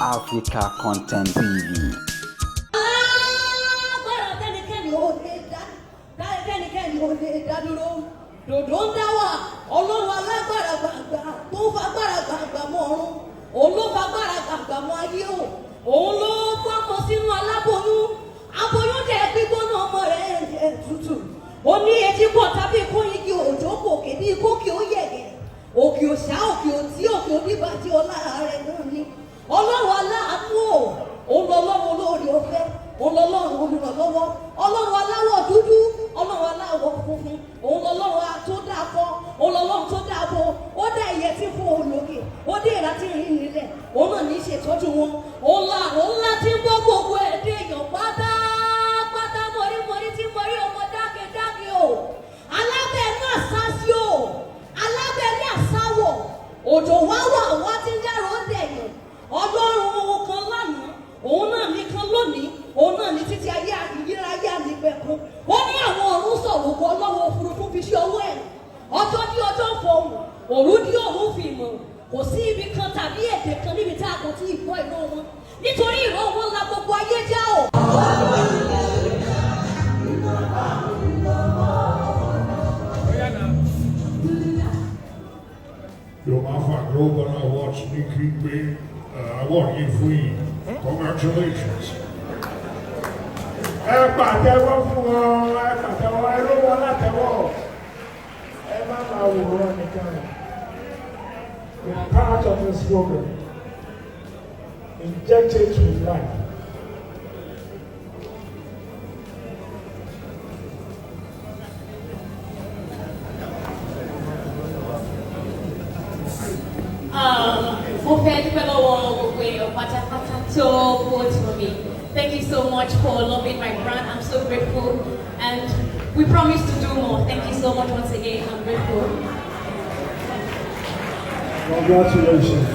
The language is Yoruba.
Africa Content TV. Dòdò ń dá wà ọlọ́run alágbára gbàgbà tó ń fagbára gbàgbà mọ́ ọ̀run òun ló fagbára gbàgbà mọ́ ayé o òun ló gbọ́mọ sínú aláboyún aboyún jẹ́ gbígbóná ọmọ rẹ̀ ẹ̀ tútù ó ní etí pọ̀ tàbí kó igi òjò kòkè bí kókè ó yẹ̀gẹ̀ òkè òṣà òkè òtí òkè oníbàjẹ́ ọlá rẹ̀ náà ni ọlọ́run aláàánú o òun lọ́lọ́run olóore ọ̀fẹ́ òun lọ́lọ́run olùrànlọ́wọ́ ọlọ́run aláwọ̀ dúdú ọlọ́run aláwọ̀ funfun òun lọ́lọ́run tó dáa kọ́ òun lọ́lọ́run tó dáa bọ́ ó dá ìyẹ́ tí fún olókè ó dé ìrà tí rìn nílẹ̀ òun náà ní í ṣètọ́jú wọn òun ńlá tí ń bọ́ gbogbo ẹ̀dẹ́ èèyàn pátápátá mọ̀rímọ̀rí tí mọ̀rí ọmọ dákẹ́dákẹ́ o alábẹ́ náà sásí o alábẹ́ náà sáwọ̀ òjò wá wà wá tí ń yára ó dẹ̀yàn ọlọ́run kan lánàá òun náà nìkan lónìí òun náà ní títí ayé ìyíráyé àníbẹ̀kún ó ní àwọn ọ̀run sọ̀rọ̀ ògo ọlọ́wọ́ òfurufú fi ṣe ọwọ́ ẹ̀ ọjọ́ ní ọjọ́ fọhùn òru ní òun fi ìmọ̀ kò sí ibi kan tàbí èdè kan níbi tá a kò tí ì gbọ́ ìró wọn nítorí ìró wọn la gbogbo ayé já o. Yorùbá Global Awards ní kí n gbé award yìí fún yìí. Congratulations. Ẹ pàtẹ́wọ́ fún wọn, ẹ pàtẹ́wọ́, ẹ ló wọ́n látẹ́wọ́. Ẹ má máa wòrán nìkan. We are part of this program. Injected with life. Mo fẹ́ dúpẹ́ lọ́wọ́ gbogbo èèyàn pátápátá tó vote for me. Thank you so much for loving my brand. I'm so grateful, and we promise to do more. Thank you so much once again. I'm grateful. Congratulations.